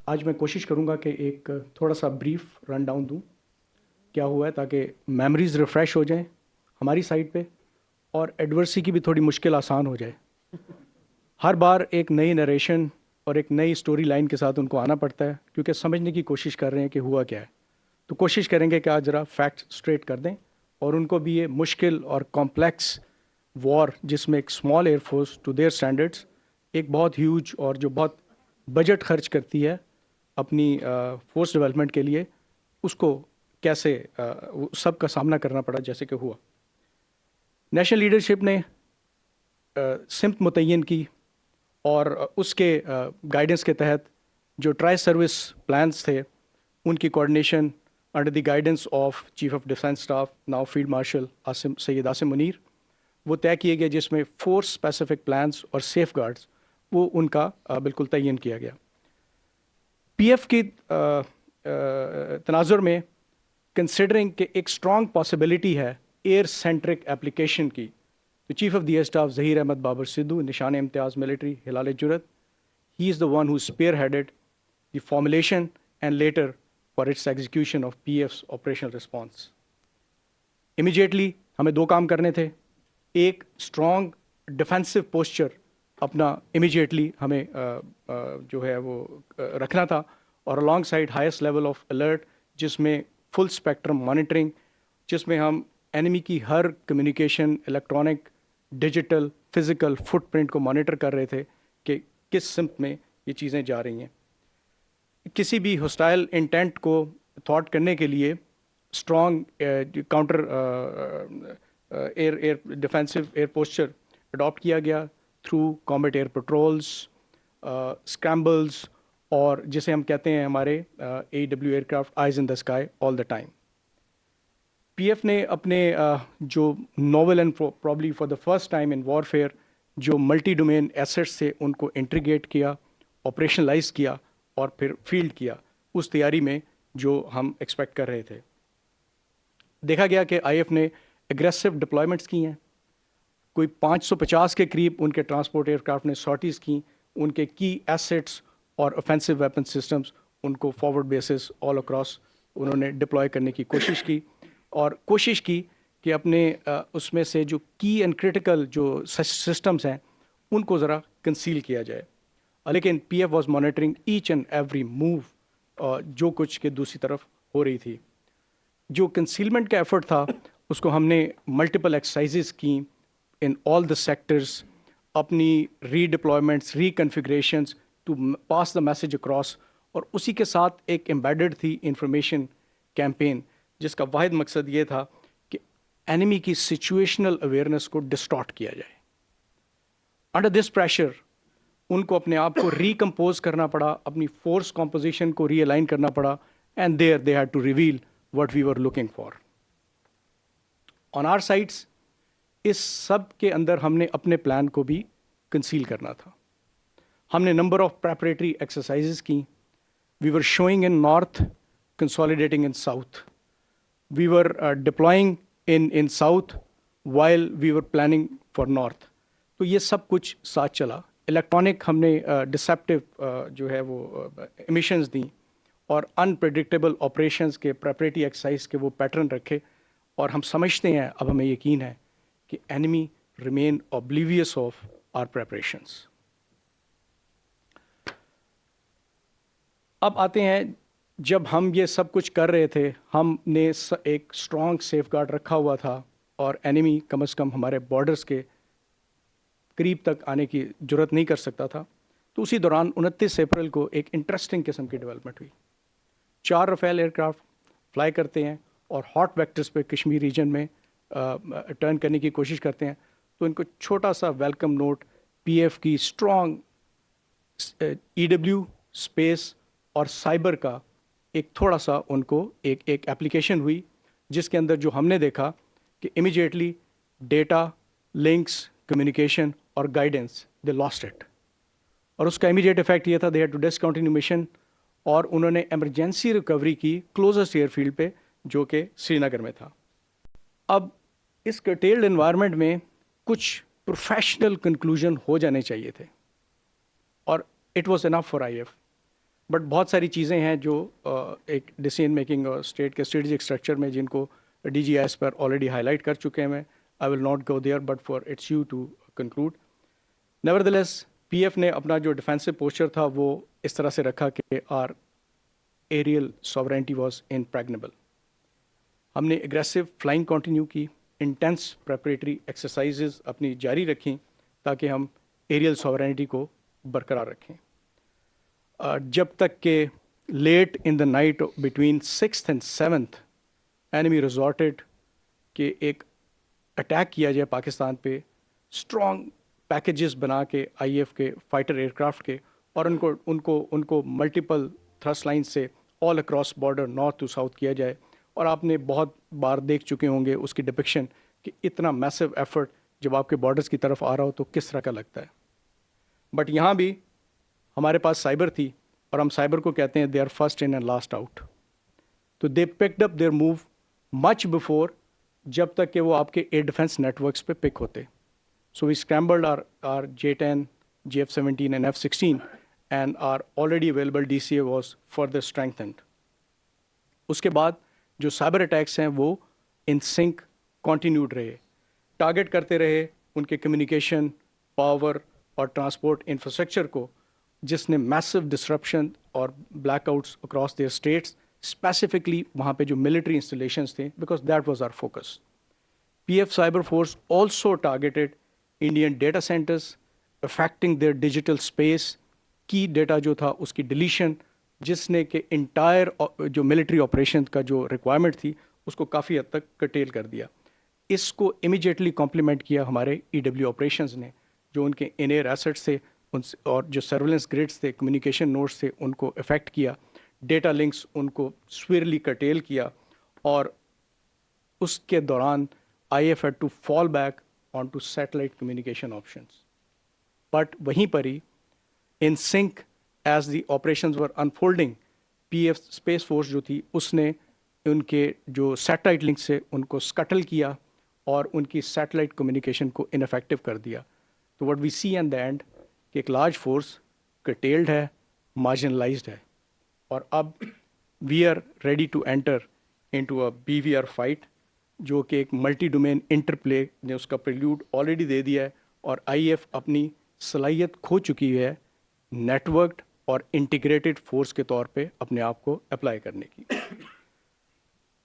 آج میں کوشش کروں گا کہ ایک تھوڑا سا بریف رن ڈاؤن دوں کیا ہوا ہے، تاکہ میموریز ریفریش ہو جائیں ہماری سائٹ پہ، اور ایڈورسی کی بھی تھوڑی مشکل آسان ہو جائے. ہر بار ایک نئی نریشن اور ایک نئی سٹوری لائن کے ساتھ ان کو آنا پڑتا ہے، کیونکہ سمجھنے کی کوشش کر رہے ہیں کہ ہوا کیا ہے. تو کوشش کریں گے کہ آج ذرا فیکٹ اسٹریٹ کر دیں، اور ان کو بھی یہ مشکل اور کمپلیکس وار، جس میں ایک small air force to their standards ایک بہت ہیوج اور جو بہت بجٹ خرچ کرتی ہے اپنی فورس ڈیولپمنٹ کے لیے، اس کو کیسے سب کا سامنا کرنا پڑا جیسے کہ ہوا. نیشنل لیڈرشپ نے سمت متعین کی، اور اس کے گائیڈنس کے تحت جو ٹرائی سروس پلانس تھے ان کی coordination under the guidance of chief of defence staff now field marshal Syed Asim Munir وہ طے کیے گئے، جس میں فورس اسپیسیفک پلانس اور سیف گارڈز وہ ان کا بالکل تعین کیا گیا. پی ایف کی تناظر میں کنسیڈرنگ کہ ایک اسٹرانگ پاسبلٹی ہے ایئر سینٹرک اپلیکیشن کی، تو chief of the air staff Zaheer Ahmed Babar Sidhu, نشان امتیاز ملٹری ہلال جرت، he is the one who spearheaded the formulation and later for its execution of P F's operational response. Immediately ہمیں دو کام کرنے تھے. ایک اسٹرانگ ڈیفینسو پوسچر اپنا امیجیٹلی ہمیں جو ہے وہ رکھنا تھا، اور alongside highest level of alert, جس میں فل اسپیکٹرم مانیٹرنگ، جس میں ہم اینیمی کی ہر communication, electronic, digital, physical footprint کو مانیٹر کر رہے تھے کہ کس سمت میں یہ چیزیں جا رہی ہیں. کسی بھی ہوسٹائل انٹینٹ کو تھواٹ کرنے کے لیے strong counter air defensive air posture adopt کیا گیا through combat air patrols, scrambles, اور جسے ہم کہتے ہیں ہمارے A W aircraft eyes in the sky all the time. P F نے اپنے جو novel and probably for the first time in warfare جو ملٹی ڈومین ایسٹس تھے ان کو انٹریگیٹ کیا، آپریشنلائز کیا، اور پھر فیلڈ کیا اس تیاری میں جو ہم ایکسپیکٹ کر رہے تھے. دیکھا گیا کہ آئی ایف نے اگریسو ڈپلائمنٹس کی ہیں، کوئی 550 کے قریب ان کے ٹرانسپورٹ ایئر کرافٹ نے سارٹیز کی. ان کے کی ایسٹس اور اوفینسو ویپن سسٹمز ان کو فارورڈ بیسس آل اکراس انہوں نے ڈپلوائے کرنے کی کوشش کی، اور کوشش کی کہ اپنے اس میں سے جو کی اینڈ کرٹیکل جو سسٹمز ہیں ان کو ذرا کنسیل کیا جائے. لیکن P F was monitoring each and every move جو کچھ کہ دوسری طرف ہو رہی تھی. جو کنسیلمنٹ کا ایفرٹ تھا اس کو ہم نے ملٹیپل ایکسرسائزز کی ان آل دا سیکٹرز، اپنی redeployments, reconfigurations to pass the message across, اور اسی کے ساتھ ایک امبیڈڈ تھی انفارمیشن کیمپین، جس کا واحد مقصد یہ تھا کہ اینیمی کی سچویشنل اویئرنیس کو ڈسٹارٹ کیا جائے. انڈر دس پریشر ان کو اپنے آپ کو ریکمپوز کرنا پڑا، اپنی فورس کمپوزیشن کو ری الائن کرنا پڑا، and there they had to reveal what we were looking for. On our sides اس سب کے اندر ہم نے اپنے پلان کو بھی کنسیل کرنا تھا. ہم نے نمبر آف پریپریٹری ایکسرسائزز کی. We were showing in north, consolidating in south. We were deploying in south while we were planning for north. تو یہ سب کچھ ساتھ چلا. الیکٹرانک ہم نے ڈسیپٹیو جو ہے وہ امیشنز دیں، اور انپریڈکٹیبل آپریشنز کے پریپریٹری ایکسرسائز کے وہ پیٹرن رکھے. اور ہم سمجھتے ہیں، اب ہمیں یقین ہے کہ enemy remain oblivious of our preparations. اب آتے ہیں، جب ہم یہ سب کچھ کر رہے تھے ہم نے ایک اسٹرانگ سیف گارڈ رکھا ہوا تھا، اور اینیمی کم از کم ہمارے بارڈرز کے قریب تک آنے کی جرت نہیں کر سکتا تھا. تو اسی دوران 29 اپریل کو ایک انٹرسٹنگ قسم کی ڈیولپمنٹ ہوئی. 4 رفیل ایئر کرافٹ فلائی کرتے ہیں اور ہاٹ ویکٹرز پہ کشمیر ریجن میں ٹرن کرنے کی کوشش کرتے ہیں. تو ان کو چھوٹا سا ویلکم نوٹ پی ایف کی اسٹرانگ ای ڈبلیو اسپیس اور سائبر کا ایک تھوڑا سا ان کو ایک ایپلیکیشن ہوئی، جس کے اندر جو ہم نے دیکھا کہ امیجیٹلی ڈیٹا، لنکس، کمیونیکیشن اور گائیڈنس دے لاسٹ اٹ. اور اس کا امیجیٹ افیکٹ یہ تھا they had to discontinue mission, اور انہوں نے ایمرجنسی ریکوری کی کلوزسٹ ایئر فیلڈ پہ جو کہ سری نگر میں تھا. اب اس کرٹیلڈ انوائرمنٹ میں کچھ پروفیشنل کنکلوژن ہو جانے چاہیے تھے، اور it was enough for I F. But بہت ساری چیزیں ہیں جو ایک ڈیسیژن میکنگ اور اسٹیٹ کے اسٹریٹجک اسٹرکچر میں جن کو ڈی جی ایس پر آلریڈی ہائی لائٹ کر چکے ہیں میں I will not go there but for its you to conclude. Nevertheless P F نے اپنا جو ڈیفینسو پوسچر تھا وہ اس طرح سے رکھا کہ آر ایریل سوورینٹی واز امپریگنیبل. ہم نے اگریسو فلائنگ کنٹینیو کی, انٹینس پریپریٹری ایکسرسائزز اپنی جاری رکھیں تاکہ ہم ایریل سوورینٹی کو برقرار رکھیں. جب تک کہ late in the night between 6th and 7th enemy resorted کہ ایک اٹیک کیا جائے پاکستان پہ اسٹرانگ پیکیجز بنا کے آئی ایف کے فائٹر ایئر کرافٹ کے, اور ان کو ملٹیپل تھرسٹ لائن سے all across border north to south کیا جائے. اور آپ نے بہت بار دیکھ چکے ہوں گے اس کی ڈپکشن کہ اتنا میسو ایفرٹ جب آپ کے بارڈرز کی طرف آ رہا ہو تو کس طرح کا لگتا ہے. بٹ یہاں بھی ہمارے پاس سائبر تھی, اور ہم سائبر کو کہتے ہیں they are first in and last out. تو they picked up their move much before, جب تک کہ وہ آپ کے ایئر ڈیفینس نیٹ ورکس پہ پک ہوتے. سو وی اسکریمبلڈ are J-10, JF-17 and F-16 and our already available DCA was further strengthened. اس کے بعد جو سائبر اٹیکس ہیں وہ ان سنک کنٹینیوڈ رہے, ٹارگٹ کرتے رہے ان کے کمیونیکیشن, پاور اور ٹرانسپورٹ انفراسٹرکچر کو, جس نے میسو ڈسرپشن اور blackouts across their states, specifically وہاں پہ جو ملٹری انسٹالیشنس تھے, because that was our focus. P F cyber force also targeted Indian data centres affecting their digital space. Key data جو تھا اس کی ڈیلیشن, جس نے کہ انٹائر جو ملٹری آپریشن کا جو ریکوائرمنٹ تھی اس کو کافی حد تک کٹیل کر دیا. اس کو امیجیٹلی کمپلیمنٹ کیا ہمارے ای ڈبلیو آپریشنز نے, جو ان کے ان ایئر ایسٹس تھے اور جو سرویلنس گریڈس تھے, کمیونیکیشن نوڈس تھے, ان کو افیکٹ کیا, ڈیٹا لنکس ان کو سویرلی کٹیل کیا, اور اس کے دوران I F head to fall back on to satellite communication options. But وہیں پر ہی in sync as the operations were unfolding, P F space force جو تھی اس نے ان کے جو سیٹلائٹ لنک سے ان کو اسکٹل کیا اور ان کی سیٹلائٹ کمیونیکیشن کو انفیکٹو کر دیا. تو what we see at the end کہ ایک لارج فورس کٹیلڈ ہے, مارجنلائزڈ ہے, اور اب we are ready to enter into a B V R fight, جو کہ ایک ملٹی ڈومین انٹر پلے نے اس کا پریلیوڈ آلریڈی دے دیا ہے, اور آئی ایف اپنی صلاحیت کھو چکی ہے نیٹورکڈ اور انٹیگریٹڈ فورس کے طور پہ اپنے آپ کو اپلائی کرنے کی.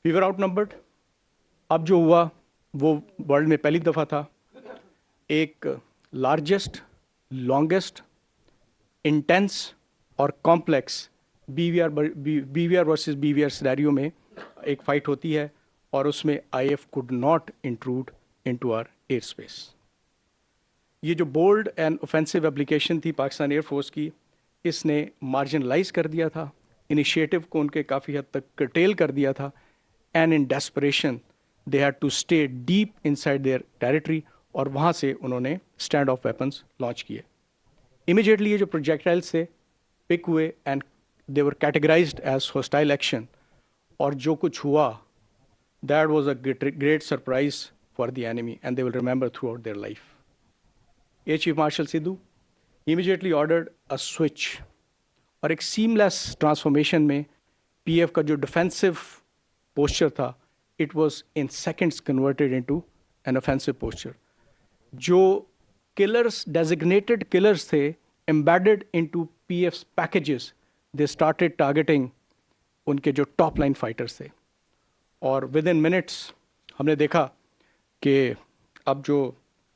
وی ور آؤٹ نمبرڈ. اب جو ہوا وہ ورلڈ میں پہلی دفعہ تھا ایک لارجسٹ, لانگسٹ, انٹینس اور complex B V R versus B V R scenario میں ایک فائٹ ہوتی ہے, اور اس میں I F could not intrude into our airspace. یہ جو بولڈ اینڈ اوفینسو اپلیکیشن تھی پاکستان ایئر فورس کی, اس نے مارجنلائز کر دیا تھا انیشیٹو کو, ان کے کافی حد تک کرٹیل کر دیا تھا, and in desperation they had to stay deep inside their territory, اور وہاں سے انہوں نے اسٹینڈ آف ویپنس لانچ کیے. امیجیٹلی یہ جو پروجیکٹائلس تھے پک ہوئے and they were categorised as hostile action, اور جو کچھ ہوا that was a great surprise for the enemy and they will remember throughout their life. Air chief marshal Sidhu immediately ordered a switch, اور ایک same لیس transformation میں پی F کا جو defensive posture تھا it was in seconds converted into an offensive posture. جو colours, designated colours تھے embedded into PF's packages, they started targeting ان کے جو ٹاپ لائن فائٹرس تھے, اور ود ان منٹس ہم نے دیکھا کہ اب جو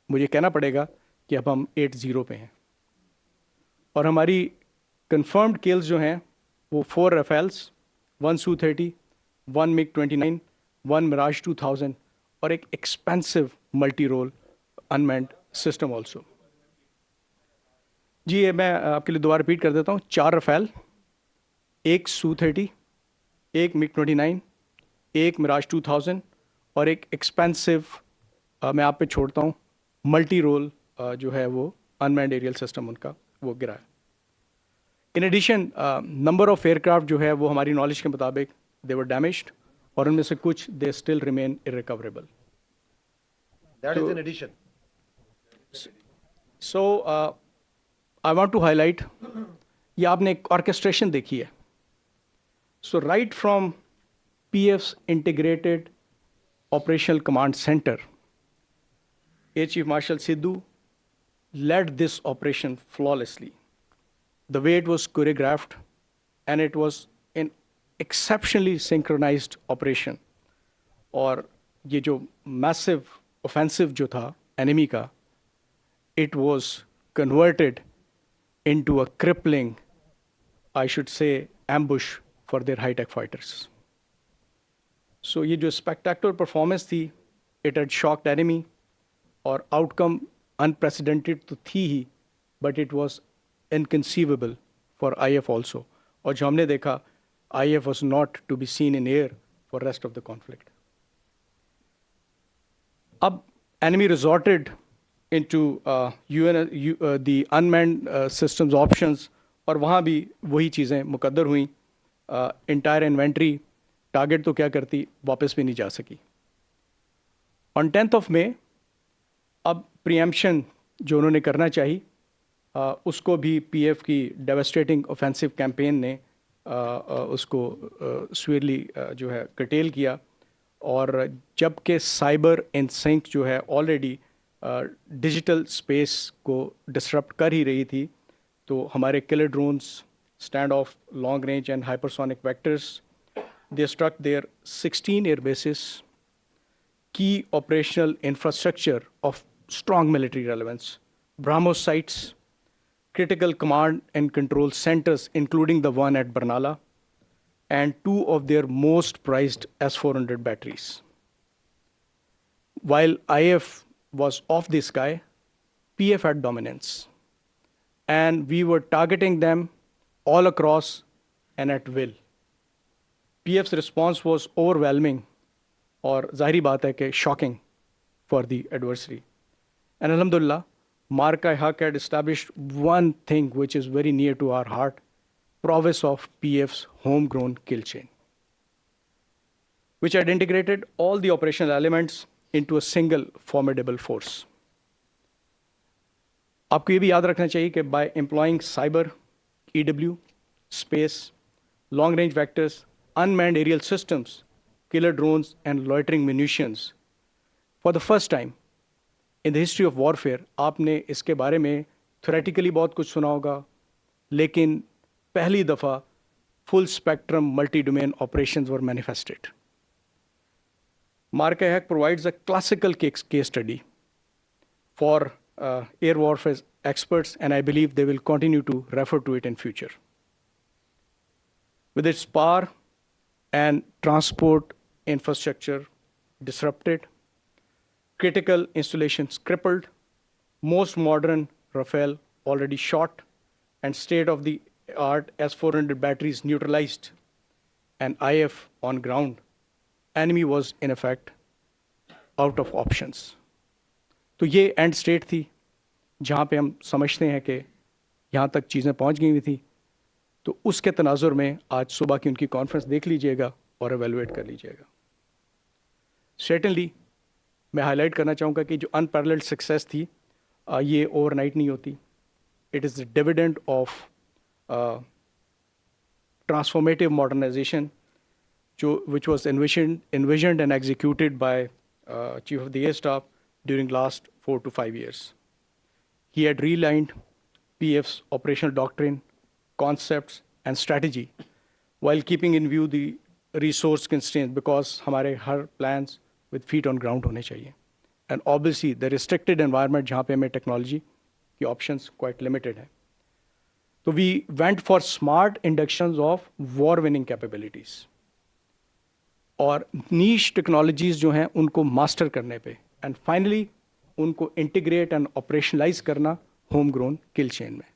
مجھے کہنا پڑے گا کہ اب ہم 8-0 پہ ہیں, اور ہماری کنفرمڈ کلز جو ہیں وہ 4 ریفیلس, 1 Su-30, 1 MiG-29, 1 Mirage 2000 اور ایک expensive multi role unmanned system also. جی یہ میں آپ کے لیے دوبارہ ریپیٹ کر دیتا ہوں, 4 رفیل, 1 Su-30, 1 MiG-29, 1 Mirage 2000 اور ایک ایکسپینسو میں آپ پہ چھوڑتا ہوں ملٹی رول جو ہے وہ انمینڈ ایریل سسٹم ان کا وہ گرا ہے. In addition number of aircraft جو ہے وہ ہماری نالج کے مطابق دے ور ڈیمیجڈ, اور ان میں سے کچھ they still remain irrecoverable. That is in addition. So I want to highlight یہ آپ نے ایک آرکیسٹریشن دیکھی ہے. So right from P F's integrated operational command centre, Air Chief Marshal Sidhu led this operation flawlessly. The way it was choreographed, and it was an exceptionally synchronized operation. اور یہ جو massive offensive جو تھا enemy کا, it was converted into a crippling, I should say, ambush for their high-tech fighters. So یہ جو spectacular performance تھی, it had shocked enemy, اور آؤٹ کم انپریسیڈنٹڈ تو تھی ہی, but it was inconceivable for I F also. اور جو ہم نے دیکھا, I F was not to be seen in air for rest of the conflict. اب enemy resorted into the unmanned انمینڈ سسٹمز آپشنز, اور وہاں بھی وہی چیزیں مقدر ہوئیں. انٹائر انوینٹری ٹارگیٹ تو کیا کرتی, واپس بھی نہیں جا سکی. آن 10th of May اب پریمپشن جو انہوں نے کرنا چاہی, اس کو بھی پی ایف کی ڈیوسٹیٹنگ اوفینسو کیمپین نے اس کو سویئرلی جو ہے کرٹیل کیا. اور جب کہ سائبر ان سنک جو ہے آلریڈی ڈیجیٹل اسپیس کو ڈسرپٹ کر ہی رہی تھی, تو ہمارے killer drones, stand off long range and hypersonic vectors, they struck their 16 air bases, key operational infrastructure of strong military relevance, BrahMos sites, critical command and control centers, including the one at Barnala, and 2 of their most prized S-400 batteries. While IF was off the sky, PF had dominance, and we were targeting them all across and at will. PF's response was overwhelming, اور ظاہری بات ہے کہ shocking for the adversary. And الحمد للہ مارکا حق had established one thing which is very near to our heart, prowess of PF's homegrown kill chain, which had integrated all the operational elements into a single formidable force. آپ کو یہ بھی یاد رکھنا چاہیے کہ by employing cyber, EW, space, long range vectors, unmanned aerial systems, killer drones and loitering munitions, for the first time in the history of warfare, آپ نے اس کے بارے میں تھیوریٹیکلی بہت کچھ سنا ہوگا, لیکن پہلی دفعہ full spectrum multi domain operations were manifested. Marka Haq provides a classical case study for air warfare experts, and I believe they will continue to refer to it in future. With its power and transport infrastructure disrupted, critical installations crippled, most modern Rafale already shot, and state-of-the-art S-400 batteries neutralized, and IF on ground, enemy was in effect out of options. تو یہ and state تھی جہاں پہ ہم سمجھتے ہیں کہ یہاں تک چیزیں پہنچ گئی ہوئی تھیں. تو اس کے تناظر میں آج صبح کی ان کی کانفرنس دیکھ لیجئے گا اور ایویلویٹ کر لیجئے گا. سرٹنلی میں ہائی لائٹ کرنا چاہوں گا کہ جو انپیرللڈ سکسیس تھی, یہ اوور نائٹ نہیں ہوتی. It is the dividend of transformative modernisation which was envisioned and executed by Chief of the Air Staff during last 4 to 5 years. He had realigned PF's operational doctrine, concepts and strategy while keeping in view the resource constraints, because ہمارے ہر plans with feet on ground ہونے چاہیے, and obviously the restricted environment جہاں پہ ہمیں technology کی options quite limited ہیں. تو we went for smart inductions of war winning capabilities, اور نیش ٹیکنالوجیز جو ہیں ان کو ماسٹر کرنے پہ, اینڈ فائنلی ان کو انٹیگریٹ اینڈ آپریشنلائز کرنا ہوم گرون کل چین میں.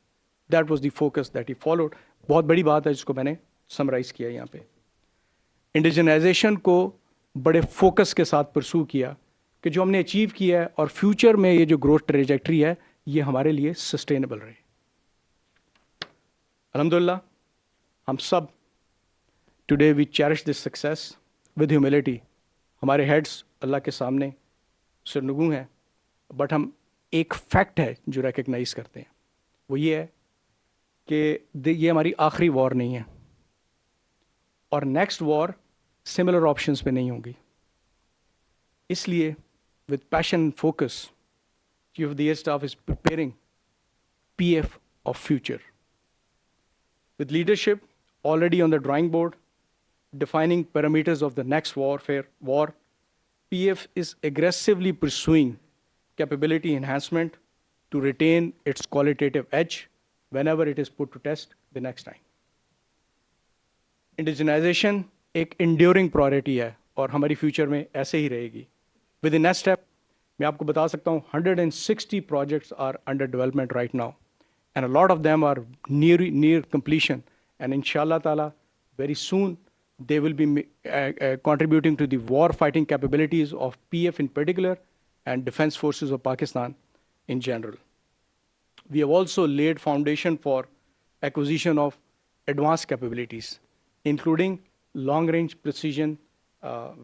That was the focus that he followed. بہت بڑی بات ہے جس کو میں نے سمرائز کیا یہاں پہ. انڈیجنائزیشن کو بڑے فوکس کے ساتھ پرسو کیا کہ جو ہم نے اچیو کیا ہے اور فیوچر میں یہ جو گروتھ ٹریجیکٹری ہے یہ ہمارے لیے سسٹینیبل رہے. الحمدللہ ہم سب today we cherish this success with humility. ہمارے ہیڈس اللہ کے سامنے سرنگوں ہیں, بٹ ہم ایک فیکٹ ہے جو ریکگنائز کرتے ہیں, وہ یہ ہے کہ یہ ہماری آخری وار نہیں ہے اور نیکسٹ وار سملر آپشنس پہ نہیں ہوگی. اس لیے with passion and focus, Chief of the Air Staff is preparing PF of future. With leadership already on the drawing board, defining parameters of the next war, PF is aggressively pursuing capability enhancement to retain its qualitative edge whenever it is put to test the next time. Indigenization ایک enduring priority ہے اور ہماری future میں ایسے ہی رہے گی. With in next step میں آپ کو بتا سکتا ہوں 160 projects are under development right now and a lot of them are near completion and inshallah ta'ala very soon they will be contributing to the war fighting capabilities of PF in particular and defense forces of Pakistan in general. We have also laid foundation for acquisition of advanced capabilities including long range precision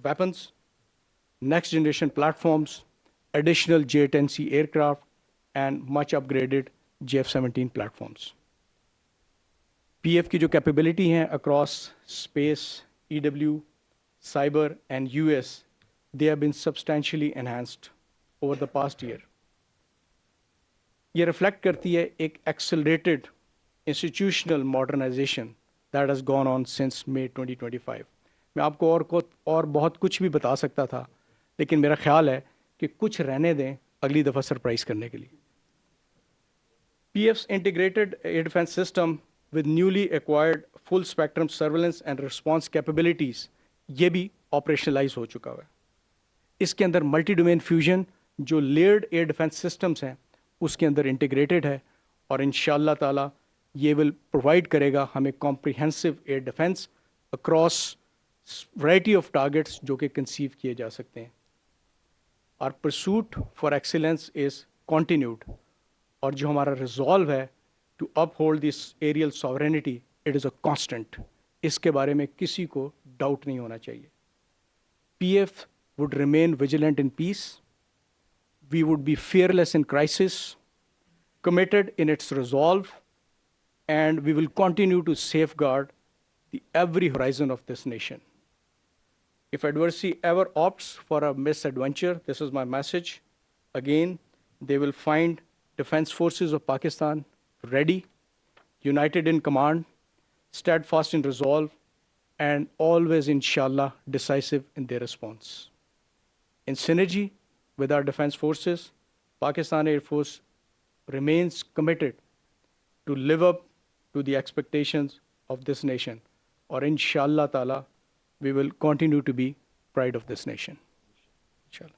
weapons, next generation platforms, additional J-10C aircraft, and much upgraded JF-17 platforms. PF کی جو capability ہیں across space, EW, cyber, and US, they have been substantially enhanced over the past year. یہ reflect کرتی ہے ایک accelerated institutional modernization that has gone on since May 2025. میں آپ کو اور بہت کچھ بھی بتا سکتا تھا لیکن میرا خیال ہے کہ کچھ رہنے دیں اگلی دفعہ سرپرائز کرنے کے لیے. PF's integrated air defense system with newly acquired full spectrum surveillance and response capabilities یہ بھی آپریشنلائز ہو چکا ہے. اس کے اندر ملٹی ڈومین فیوژن جو لیئرڈ ایئر ڈیفense سسٹمس ہیں اس کے اندر انٹیگریٹڈ ہے اور انشاءاللہ تعالیٰ یہ ول پرووائڈ کرے گا ہمیں comprehensive air defence across variety of targets جو کہ کنسیو کیے جا سکتے ہیں. Our pursuit for excellence is continued اور جو ہمارا ریزالو ہے to uphold this aerial sovereignty it is a constant. اس کے بارے میں کسی کو ڈاؤٹ نہیں ہونا چاہیے. PF would remain vigilant in peace. We would be fearless in crisis, committed in its resolve, and we will continue to safeguard the every horizon of this nation. If adversity ever opts for a misadventure, this is my message. Again, they will find Defense Forces of Pakistan ready, united in command, steadfast in resolve, and always, inshallah, decisive in their response. In synergy with our Defense Forces, Pakistan Air Force remains committed to live up to the expectations of this nation. Or inshallah ta'ala, we will continue to be pride of this nation. Inshallah.